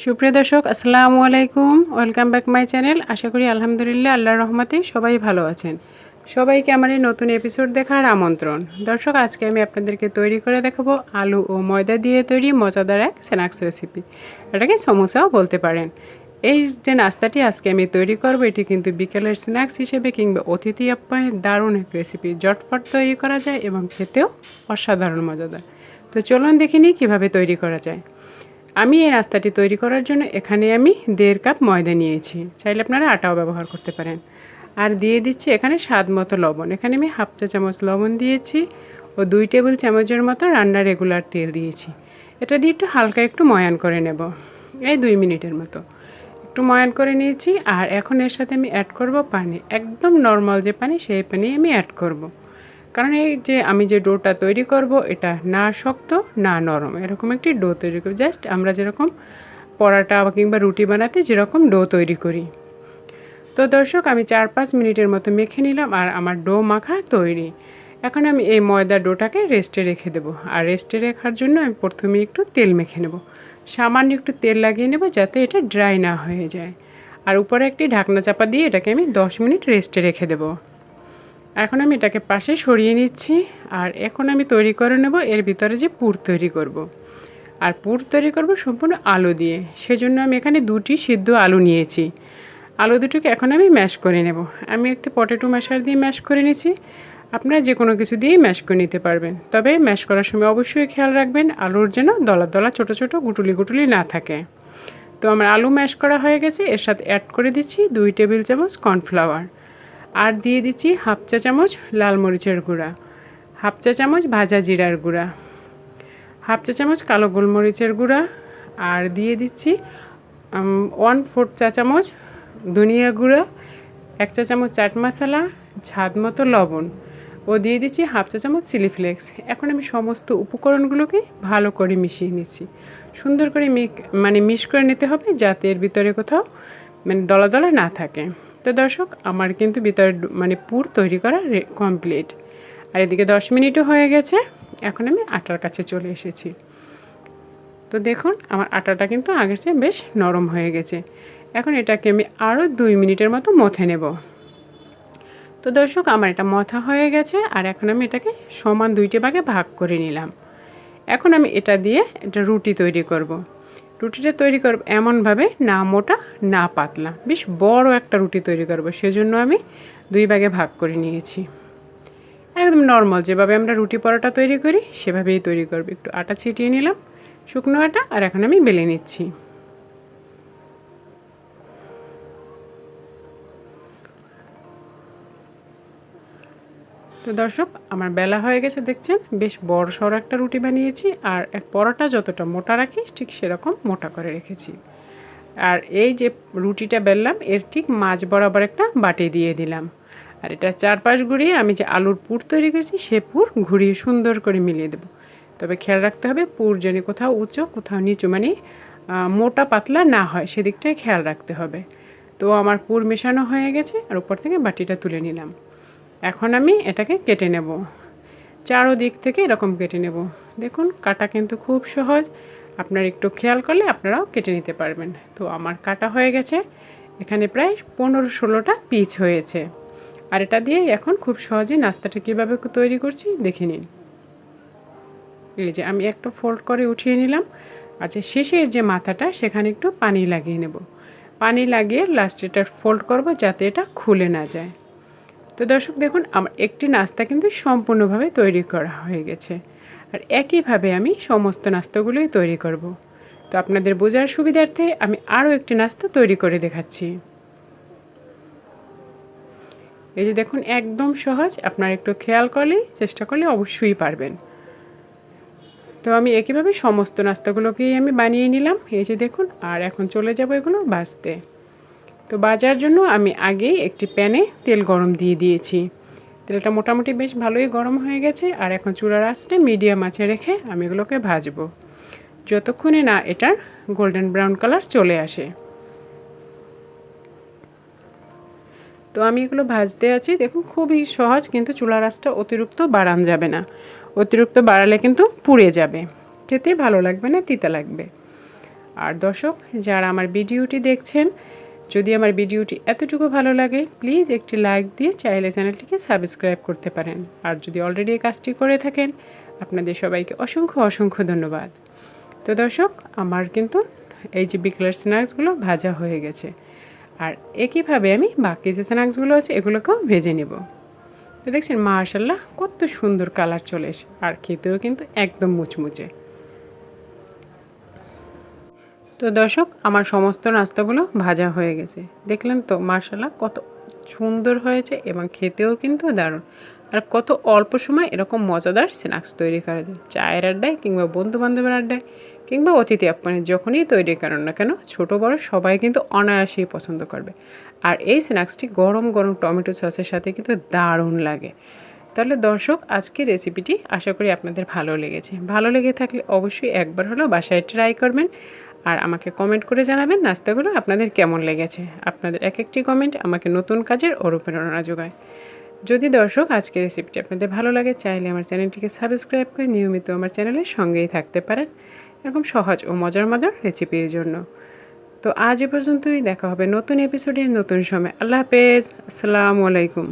সুপ্রিয় দর্শক আসসালামু আলাইকুম, ওয়েলকাম ব্যাক মাই চ্যানেল। আশা করি আলহামদুলিল্লাহ আল্লাহর রহমতে সবাই ভালো আছেন। সবাইকে আমার এই নতুন এপিসোড দেখার আমন্ত্রণ। দর্শক, আজকে আমি আপনাদেরকে তৈরি করে দেখাবো আলু ও ময়দা দিয়ে তৈরি মজাদার এক স্ন্যাক্স রেসিপি। এটাকে সমোসাও বলতে পারেন। এই যে নাস্তাটি আজকে আমি তৈরি করব, এটি কিন্তু বিকেলের স্ন্যাক্স হিসেবে কিংবা অতিথি আপ্যায়নের দারুণ এক রেসিপি। ঝটফট তৈরি করা যায় এবং খেতেও অসাধারণ মজাদার। তো চলুন দেখে নিই কীভাবে তৈরি করা যায়। আমি এই নাস্তাটি তৈরি করার জন্য এখানে আমি 1.5 কাপ ময়দা নিয়েছি, চাইলে আপনারা আটাও ব্যবহার করতে পারেন। আর দিয়ে দিচ্ছি এখানে স্বাদ মতো লবণ। এখানে আমি হাফ চা চামচ লবণ দিয়েছি ও 2 টেবিল চামচের মতো রান্নার রেগুলার তেল দিয়েছি। এটা দিয়ে একটু হালকা একটু ময়ান করে নেব, এই 2 মিনিটের মতো একটু ময়ান করে নিয়েছি। আর এখন এর সাথে আমি অ্যাড করব পানি, একদম নর্মাল যে পানি সেই পানি আমি অ্যাড করব। কারণ এই যে আমি যে ডোটা তৈরি করব এটা না শক্ত না নরম, এরকম একটি ডো তৈরি করব, জাস্ট আমরা যেরকম পরাটা কিংবা রুটি বানাতে যেরকম ডো তৈরি করি। তো দর্শক, আমি 4-5 মিনিটের মতো মেখে নিলাম আর আমার ডো মাখা তৈরি। এখন আমি এই ময়দা ডোটাকে রেস্টে রেখে দেবো। আর রেস্টে রাখার জন্য আমি প্রথমে একটু তেল মেখে নেব, সামান্য একটু তেল লাগিয়ে নেব যাতে এটা ড্রাই না হয়ে যায়। আর উপরে একটি ঢাকনা চাপা দিয়ে এটাকে আমি 10 মিনিট রেস্টে রেখে দেবো। এখন আমি এটাকে পাশে সরিয়ে নিচ্ছি। আর এখন আমি তৈরি করে নেব এর ভিতরে যে পুর তৈরি করব। আর পুর তৈরি করব সম্পূর্ণ আলু দিয়ে, সেজন্য আমি এখানে 2টি সিদ্ধ আলু নিয়েছি। আলু দুটোকে এখন আমি ম্যাশ করে নেব। আমি একটি পটেটো ম্যাশার দিয়ে ম্যাশ করে নিয়েছি, আপনারা যে কোনো কিছু দিয়েই ম্যাশ করে নিতে পারবেন। তবে ম্যাশ করার সময় অবশ্যই খেয়াল রাখবেন আলুর যেন দলা দলা ছোটো ছোটো গুটুলি গুটুলি না থাকে। তো আমার আলু ম্যাশ করা হয়ে গেছে। এর সাথে অ্যাড করে দিচ্ছি 2 টেবিল চামচ কর্নফ্লাওয়ার। আর দিয়ে দিচ্ছি হাফ চা চামচ লাল মরিচের গুঁড়া, হাফ চা চামচ ভাজা জিরার গুঁড়া, হাফ চা চামচ কালো গোলমরিচের গুঁড়া। আর দিয়ে দিচ্ছি 1/4 চা চামচ ধনিয়া গুঁড়া, 1 চা চামচ চাট মশলা, স্বাদ মতো লবণ ও দিয়ে দিচ্ছি হাফ চা চামচ চিলি ফ্লেক্স। এখন আমি সমস্ত উপকরণগুলোকে ভালো করে মিশিয়ে নিচ্ছি। সুন্দর করে মিক্স করে নিতে হবে যাতে এর ভিতরে কোথাও দলা দলা না থাকে। তো দর্শক, আমার কিন্তু ভিতরে পুর তৈরি করা কমপ্লিট। আর এদিকে 10 মিনিটও হয়ে গেছে। এখন আমি আটার কাছে চলে এসেছি। তো দেখুন আমার আটাটা কিন্তু আগের চেয়ে বেশ নরম হয়ে গেছে। এখন এটাকে আমি আরও 2 মিনিটের মতো মথে নেব। তো দর্শক, আমার এটা মথা হয়ে গেছে। আর এখন আমি এটাকে সমান 2টে ভাগে ভাগ করে নিলাম। এখন আমি এটা দিয়ে একটা রুটি তৈরি করব। রুটিটা তৈরি করব এমনভাবে না মোটা না পাতলা, বেশ বড় একটা রুটি তৈরি করব। সেজন্য আমি 2 ভাগে ভাগ করে নিয়েছি। একদম নর্মাল যেভাবে আমরা রুটি পরোটা তৈরি করি সেভাবেই তৈরি করব। একটু আটা ছিটিয়ে নিলাম, শুকনো আটা। আর এখন আমি বেলে নিচ্ছি। তো দর্শক, আমার বেলা হয়ে গেছে, দেখছেন বেশ বড় সড়ো একটা রুটি বানিয়েছি। আর এক পরোটা যতটা মোটা রাখি ঠিক সেরকম মোটা করে রেখেছি। আর এই যে রুটিটা বেললাম এর ঠিক মাঝ বরাবর একটা বাটি দিয়ে দিলাম। আর এটা চারপাশ ঘুরিয়ে আমি যে আলুর পুর তৈরি করেছি সে পুর ঘুরিয়ে সুন্দর করে মিলিয়ে দেব। তবে খেয়াল রাখতে হবে পুর যেন কোথাও উঁচু কোথাও নিচু মোটা পাতলা না হয়, সেদিকটাই খেয়াল রাখতে হবে। তো আমার পুর মেশানো হয়ে গেছে আর উপর থেকে বাটিটা তুলে নিলাম। এখন আমি এটাকে কেটে নেব, চারোদিক থেকে এরকম কেটে নেব। দেখুন কাটা কিন্তু খুব সহজ, আপনারা একটু খেয়াল করলে আপনারাও কেটে নিতে পারবেন। তো আমার কাটা হয়ে গেছে, এখানে প্রায় 15-16টা পিস হয়েছে। আর এটা দিয়ে এখন খুব সহজেই নাস্তাটা কীভাবে তৈরি করছি দেখে নিন। এই যে আমি একটু ফোল্ড করে উঠিয়ে নিলাম। আচ্ছা, শেষের যে মাথাটা সেখানে একটু পানি লাগিয়ে নেব। পানি লাগিয়ে লাস্টে এটা ফোল্ড করব যাতে এটা খুলে না যায়। তো দর্শক দেখুন আমার একটি নাস্তা কিন্তু সম্পূর্ণভাবে তৈরি করা হয়ে গেছে। আর একইভাবে আমি সমস্ত নাস্তাগুলোই তৈরি করব। তো আপনাদের বোঝার সুবিধার্থে আমি আরও একটি নাস্তা তৈরি করে দেখাচ্ছি। এই যে দেখুন একদম সহজ, আপনারা একটু খেয়াল করলেই চেষ্টা করলে অবশ্যই পারবেন। তো আমি একইভাবে সমস্ত নাস্তাগুলোকেই আমি বানিয়ে নিলাম। এই যে দেখুন, আর এখন চলে যাব এগুলো ভাজতে। তো ভাজার জন্য আমি আগেই একটি প্যানে তেল গরম দিয়ে দিয়েছি। তেলটা মোটামুটি বেশ ভালোই গরম হয়ে গেছে। আর এখন চুলার আঁচটা মিডিয়াম আঁচে রেখে আমি এগুলোকে ভাজবো যতক্ষণে না এটার গোল্ডেন ব্রাউন কালার চলে আসে। তো আমি এগুলো ভাজতে আছি। দেখুন খুবই সহজ, কিন্তু চুলার আঁচটা অতিরিক্ত বাড়ানো যাবে না। অতিরিক্ত বাড়ালে কিন্তু পুড়ে যাবে, খেতে ভালো লাগবে না, তিতা লাগবে। আর দর্শক যারা আমার ভিডিওটি দেখছেন, যদি আমার ভিডিওটি এতটুকু ভালো লাগে প্লিজ একটি লাইক দিয়ে চাইলে চ্যানেলটিকে সাবস্ক্রাইব করতে পারেন। আর যদি অলরেডি এই কাজটি করে থাকেন আপনাদের সবাইকে অসংখ্য অসংখ্য ধন্যবাদ। তো দর্শক আমার কিন্তু এই যে বিকেলের স্ন্যাক্সগুলো ভাজা হয়ে গেছে, আর একইভাবে আমি বাকি যে স্ন্যাক্সগুলো আছে এগুলোকেও ভেজে নেব। তো দেখছেন মাশাআল্লাহ কত সুন্দর কালার চলে এসে, আর খেতেও কিন্তু একদম মুচমুচে। তো দর্শক আমার সমস্ত নাস্তাগুলো ভাজা হয়ে গেছে, দেখলেন তো মাশাআল্লাহ কত সুন্দর হয়েছে এবং খেতেও কিন্তু দারুণ। আর কত অল্প সময় এরকম মজাদার স্ন্যাক্স তৈরি করা যায়, চায়ের আড্ডায় কিংবা বন্ধুবান্ধবের আড্ডায় কিংবা অতিথি আপ্যায়নে যখনই তৈরি করেন না কেন ছোট বড় সবাই কিন্তু অনায়াসেই পছন্দ করবে। আর এই স্ন্যাক্সটি গরম গরম টমেটো সসের সাথে কিন্তু দারুণ লাগে। তাহলে দর্শক আজকের রেসিপিটি আশা করি আপনাদের ভালো লেগেছে। ভালো লেগে থাকলে অবশ্যই একবার হলেও বাসায় ট্রাই করবেন আর আমাকে কমেন্ট করে জানাবেন নাস্তাগুলো আপনাদের কেমন লেগেছে। আপনাদের এক একটি কমেন্ট আমাকে নতুন কাজের অনুপ্রেরণা যোগায়। যদি দর্শক আজকের রেসিপিটি আপনাদের ভালো লাগে চাইলে আমার চ্যানেলটিকে সাবস্ক্রাইব করে নিয়মিত আমার চ্যানেলের সঙ্গেই থাকতে পারেন এরকম সহজ ও মজার মজার রেসিপির জন্য। তো আজ এ পর্যন্তই, দেখা হবে নতুন এপিসোডে নতুন সময়। আল্লাহ হাফেজ, আসসালামু আলাইকুম।